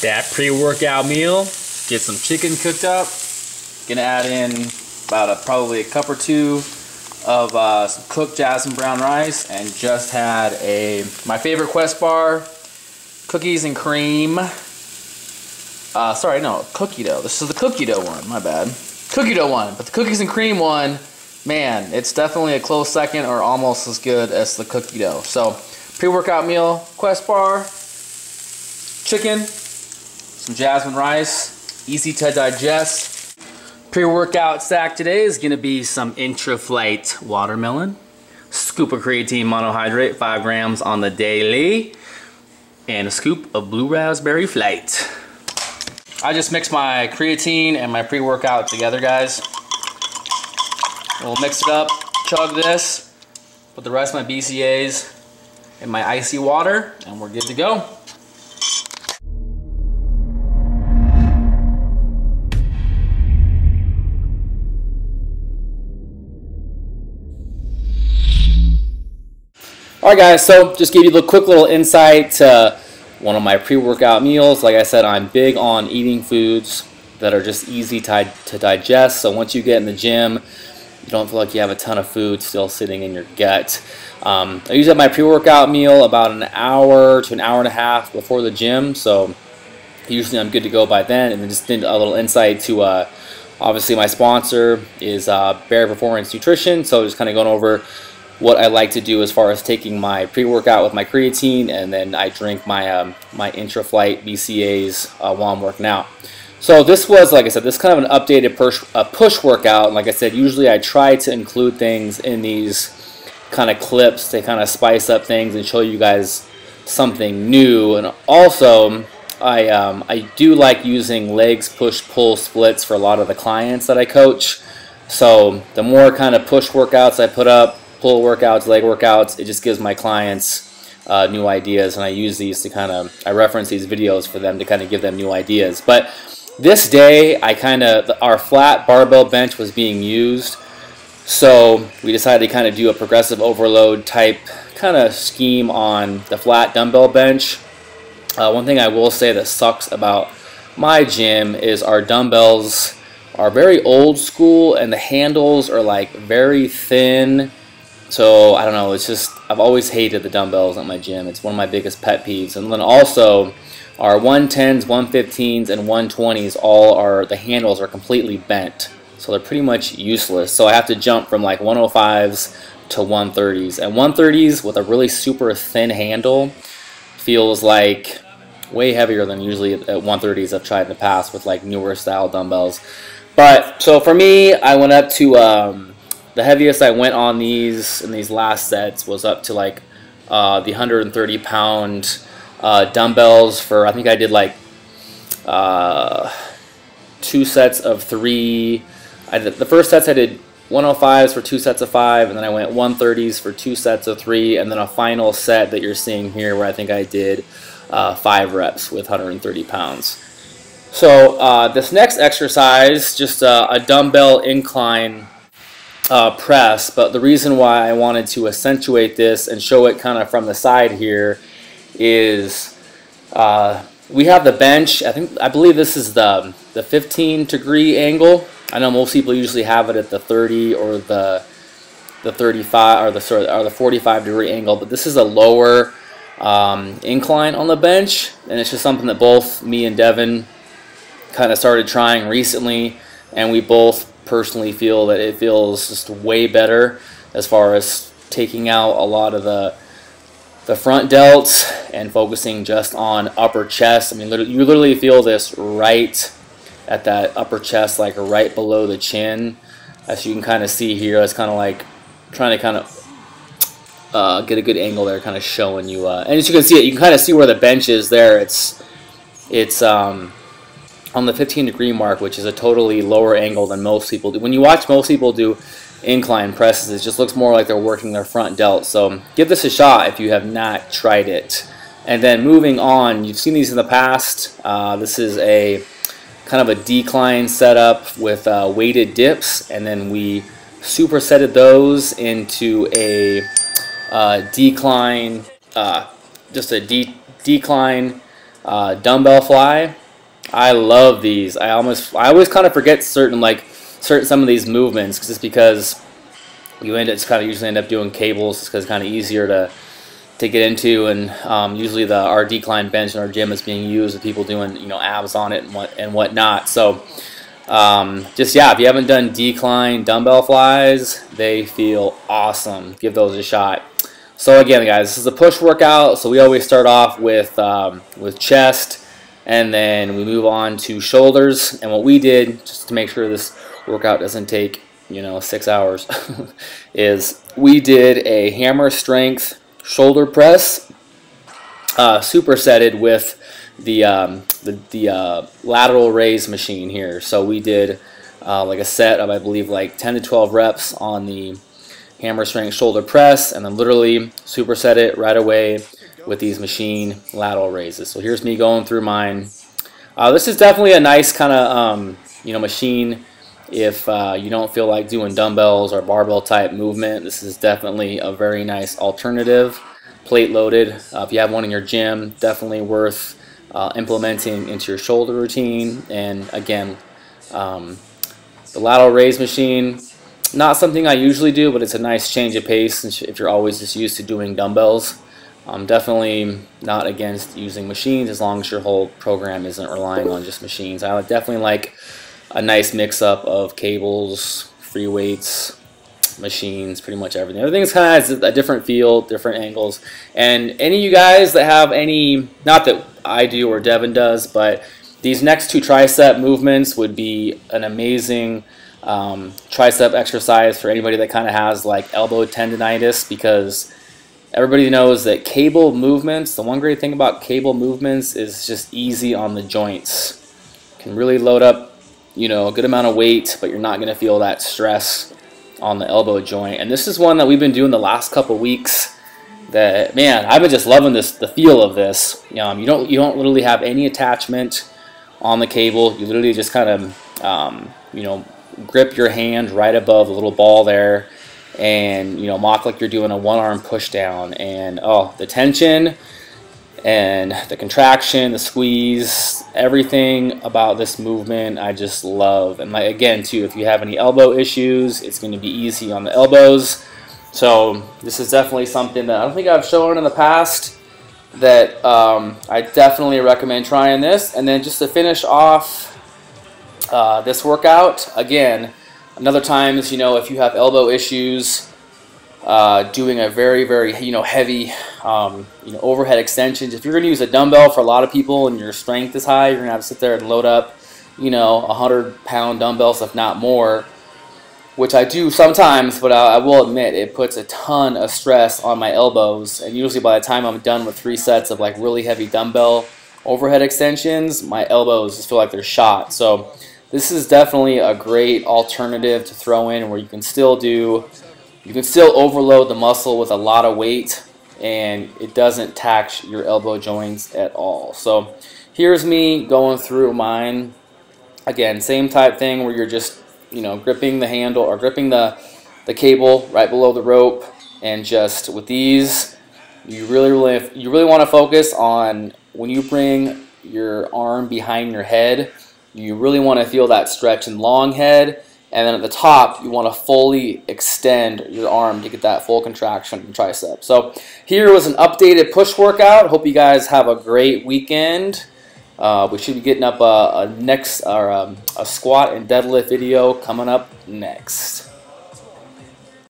that pre-workout meal. Get some chicken cooked up. Gonna add in about probably a cup or two of some cooked jasmine brown rice, and just had my favorite Quest bar, cookies and cream. Sorry, no, cookie dough. This is the cookie dough one, my bad. Cookie dough one, but the cookies and cream one, man, it's definitely a close second or almost as good as the cookie dough. So, pre-workout meal, Quest bar, chicken, some jasmine rice, easy to digest. Pre-workout stack today is going to be some Intra-Flight watermelon, scoop of creatine monohydrate, 5 grams on the daily, and a scoop of blue raspberry flight. I just mixed my creatine and my pre-workout together, guys. We'll mix it up, chug this, put the rest of my BCAAs in my icy water, and we're good to go. Alright guys, so just give you a quick little insight to one of my pre-workout meals. Like I said, I'm big on eating foods that are just easy to digest. So once you get in the gym, you don't feel like you have a ton of food still sitting in your gut. I usually have my pre-workout meal about an hour to an hour and a half before the gym. So usually I'm good to go by then. And then just a little insight to obviously my sponsor is Bear Performance Nutrition. So just kind of going over what I like to do as far as taking my pre-workout with my creatine, and then I drink my my Intra-Flight BCAAs while I'm working out. So this was, like I said, this kind of an updated push workout. And like I said, usually I try to include things in these kind of clips to kind of spice up things and show you guys something new. And also, I do like using legs push-pull splits for a lot of the clients that I coach. So the more kind of push workouts I put up, pull workouts, leg workouts, it just gives my clients new ideas, and I use these to I reference these videos for them to kind of give them new ideas. But this day, our flat barbell bench was being used, so we decided to kind of do a progressive overload type kind of scheme on the flat dumbbell bench. One thing I will say that sucks about my gym is our dumbbells are very old school, and the handles are like very thin. So, I don't know, it's just, I've always hated the dumbbells at my gym. It's one of my biggest pet peeves. And then also, our 110s, 115s, and 120s, the handles are completely bent. So they're pretty much useless. So I have to jump from like 105s to 130s. And 130s with a really super thin handle feels like way heavier than usually at 130s I've tried in the past with like newer style dumbbells. But, so for me, I went up to, the heaviest I went on these in these last sets was up to like the 130-pound dumbbells for, I think I did like 2 sets of 3. The first sets I did 105s for 2 sets of 5, and then I went 130s for 2 sets of 3, and then a final set that you're seeing here where I think I did 5 reps with 130 pounds. So this next exercise, just a dumbbell incline press, but the reason why I wanted to accentuate this and show it kind of from the side here is we have the bench. I believe this is the 15-degree angle. I know most people usually have it at the 30 or the 35 or the 45-degree angle, but this is a lower incline on the bench, and it's just something that both me and Devin kind of started trying recently, and we both personally feel that it feels just way better as far as taking out a lot of the front delts and focusing just on upper chest. I mean, you literally feel this right at that upper chest, like right below the chin. As you can kind of see here, it's kind of like trying to kind of get a good angle there, kind of showing you. And as you can see it, you can kind of see where the bench is there. It's on the 15-degree mark, which is a totally lower angle than most people do. When you watch most people do incline presses, it just looks more like they're working their front delt. So give this a shot if you have not tried it. And then moving on, you've seen these in the past. This is a kind of a decline setup with weighted dips, and then we supersetted those into a decline, just a decline dumbbell fly. I love these. I always kind of forget some of these movements just because you usually end up doing cables because it's kind of easier to get into, and usually our decline bench in our gym is being used with people doing abs on it and whatnot. So just yeah, if you haven't done decline dumbbell flies, they feel awesome. Give those a shot. So again, guys, this is a push workout. So we always start off with chest, and then we move on to shoulders. And what we did, just to make sure this workout doesn't take 6 hours, is we did a hammer strength shoulder press, supersetted with the lateral raise machine here. So we did like a set of, I believe, like 10 to 12 reps on the hammer strength shoulder press, and then literally superset it right away with these machine lateral raises. So here's me going through mine. This is definitely a nice kind of machine if you don't feel like doing dumbbells or barbell type movement. This is definitely a very nice alternative. Plate loaded. If you have one in your gym, definitely worth implementing into your shoulder routine. And again, the lateral raise machine, not something I usually do, but it's a nice change of pace if you're always just used to doing dumbbells. I'm definitely not against using machines as long as your whole program isn't relying on just machines. I would definitely like a nice mix-up of cables, free weights, machines, pretty much everything. Everything's kind of has a different feel, different angles. And any of you guys that have any, not that I do or Devin does, but these next two tricep movements would be an amazing tricep exercise for anybody that kind of has like elbow tendonitis, because everybody knows that cable movements, the one great thing about cable movements is just easy on the joints. Can really load up, a good amount of weight, but you're not going to feel that stress on the elbow joint. And this is one that we've been doing the last couple weeks that, man, I've been just loving the feel of this. You don't literally have any attachment on the cable. You literally just kind of grip your hand right above the little ball there, and mock like you're doing a one-arm push down. And oh, the tension and the contraction, the squeeze, everything about this movement I just love. And again too, if you have any elbow issues, it's going to be easy on the elbows. So this is definitely something that I don't think I've shown in the past, that I definitely recommend trying this. And then just to finish off this workout, again, another time is, if you have elbow issues, doing a very, very, heavy, overhead extensions. If you're going to use a dumbbell, for a lot of people, and your strength is high, you're going to have to sit there and load up, 100-pound dumbbells, if not more, which I do sometimes, but I will admit it puts a ton of stress on my elbows. And usually by the time I'm done with 3 sets of like really heavy dumbbell overhead extensions, my elbows just feel like they're shot. So this is definitely a great alternative to throw in, where you can still overload the muscle with a lot of weight, and it doesn't tax your elbow joints at all. So here's me going through mine. Again, same type thing where you're just gripping the handle or gripping the cable right below the rope, and just with these, you really want to focus on when you bring your arm behind your head. You really want to feel that stretch in long head, and then at the top you want to fully extend your arm to get that full contraction in tricep. So here was an updated push workout. Hope you guys have a great weekend. We should be getting up a squat and deadlift video coming up next.